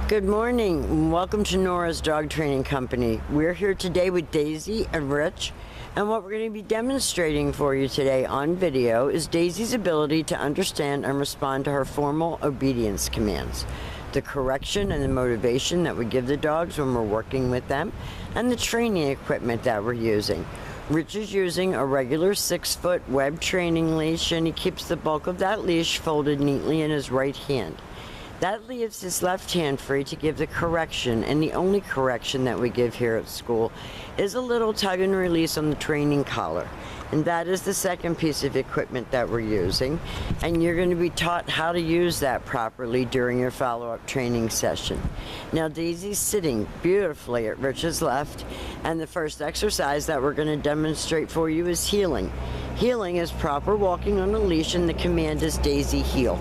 Good morning. Welcome to Nora's Dog Training Company. We're here today with Daisy and Rich, and what we're going to be demonstrating for you today on video is Daisy's ability to understand and respond to her formal obedience commands, the correction and the motivation that we give the dogs when we're working with them, and the training equipment that we're using. Rich is using a regular 6-foot web training leash, and he keeps the bulk of that leash folded neatly in his right hand. That leaves his left hand free to give the correction, and the only correction that we give here at school is a little tug and release on the training collar. And that is the second piece of equipment that we're using, and you're going to be taught how to use that properly during your follow-up training session. Now Daisy's sitting beautifully at Rich's left, and the first exercise that we're going to demonstrate for you is heeling. Heeling is proper walking on a leash, and the command is Daisy heel.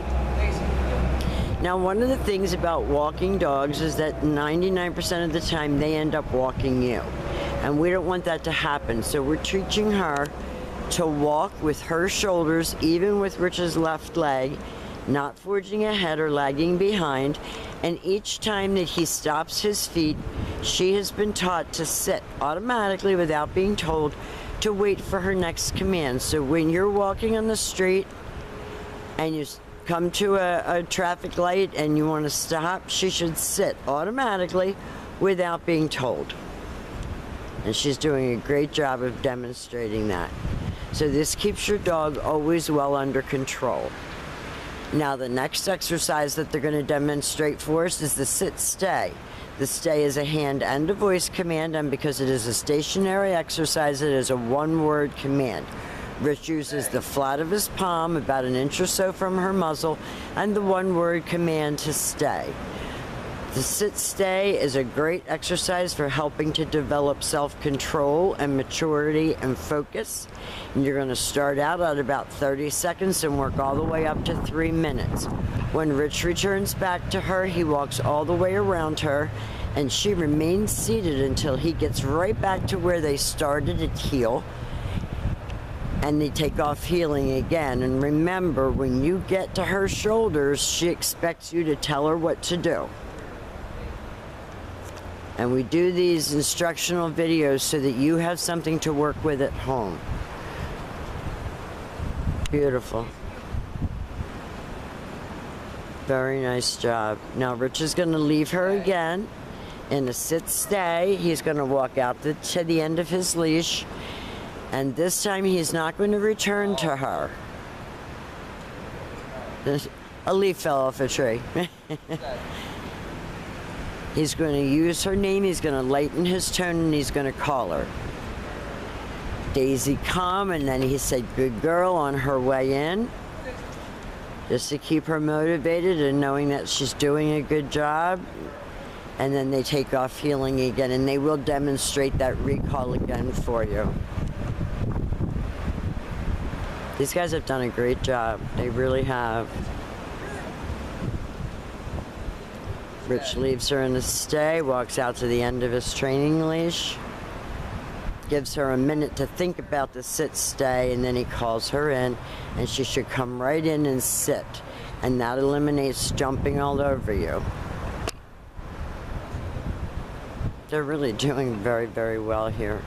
Now, one of the things about walking dogs is that 99% of the time they end up walking you, and we don't want that to happen. So we're teaching her to walk with her shoulders, even with Rich's left leg, not forging ahead or lagging behind. And each time that he stops his feet, she has been taught to sit automatically without being told, to wait for her next command. So when you're walking on the street and you come to a traffic light and you want to stop, she should sit automatically without being told. And she's doing a great job of demonstrating that. So this keeps your dog always well under control. Now the next exercise that they're going to demonstrate for us is the sit-stay. The stay is a hand and a voice command, and because it is a stationary exercise, it is a one-word command. Rich uses the flat of his palm, about an inch or so from her muzzle, and the one-word command to stay. The sit-stay is a great exercise for helping to develop self-control and maturity and focus. And you're going to start out at about 30 seconds and work all the way up to 3 minutes. When Rich returns back to her, he walks all the way around her, and she remains seated until he gets right back to where they started at heel. And they take off heeling again. And remember, when you get to her shoulders, she expects you to tell her what to do. And we do these instructional videos so that you have something to work with at home. Beautiful. Very nice job. Now Rich is going to leave her again in a sit-stay. He's going to walk out to the end of his leash. And this time he's not going to return to her. A leaf fell off a tree. He's going to use her name, he's going to lighten his tone, and he's going to call her. Daisy, come, and then he said, good girl, on her way in. Just to keep her motivated and knowing that she's doing a good job. And then they take off heeling again, and they will demonstrate that recall again for you. These guys have done a great job. They really have. Rich leaves her in the stay, walks out to the end of his training leash, gives her a minute to think about the sit-stay, and then he calls her in, and she should come right in and sit. And that eliminates jumping all over you. They're really doing very, very well here.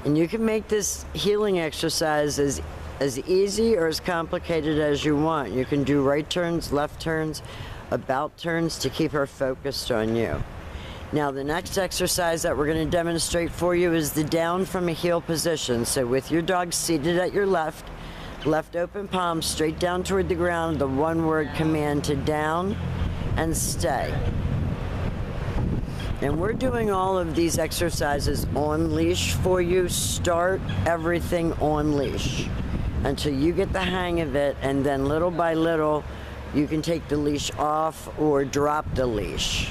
And you can make this heeling exercise as easy or as complicated as you want. You can do right turns, left turns, about turns to keep her focused on you. Now the next exercise that we're going to demonstrate for you is the down from a heel position. So with your dog seated at your left open palm straight down toward the ground, the one-word command to down and stay. And we're doing all of these exercises on leash for you. Start everything on leash until you get the hang of it, and then little by little you can take the leash off or drop the leash.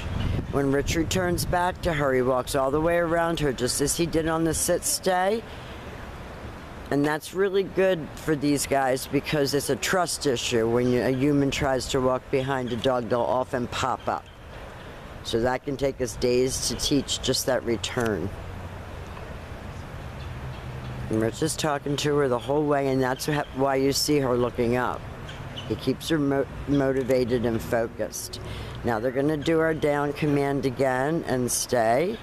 When Rich returns back to her, he walks all the way around her just as he did on the sit-stay. And that's really good for these guys because it's a trust issue. When a human tries to walk behind a dog, they'll often pop up. So that can take us days to teach just that return. And Rich is talking to her the whole way, and that's why you see her looking up. He keeps her motivated and focused. Now they're going to do our down command again and stay.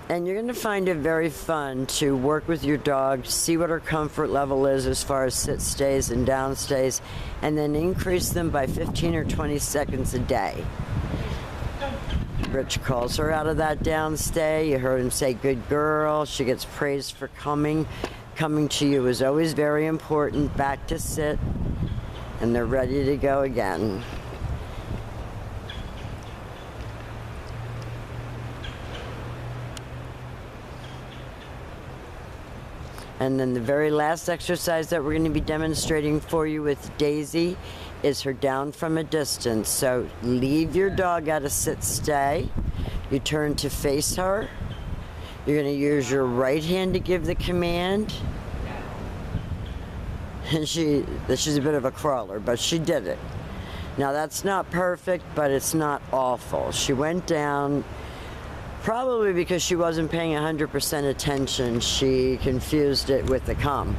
And you're going to find it very fun to work with your dog, see what her comfort level is as far as sit stays and down stays, and then increase them by 15 or 20 seconds a day. Rich calls her out of that down stay. You heard him say, good girl. She gets praised for coming. Coming to you is always very important. Back to sit. And they're ready to go again. And then the very last exercise that we're going to be demonstrating for you with Daisy is her down from a distance. So leave your dog at a sit stay. You turn to face her. You're going to use your right hand to give the command. And she's a bit of a crawler, but she did it. Now that's not perfect, but it's not awful. She went down. Probably because she wasn't paying 100% attention, she confused it with the come.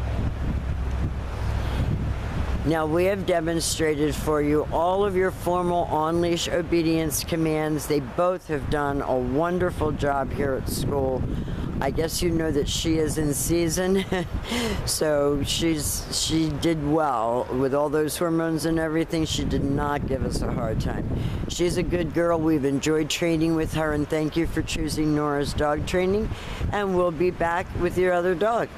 Now we have demonstrated for you all of your formal on-leash obedience commands. They both have done a wonderful job here at school. I guess you know that she is in season, so she did well with all those hormones and everything. She did not give us a hard time. She's a good girl. We've enjoyed training with her, and thank you for choosing Nora's Dog Training, and we'll be back with your other dog.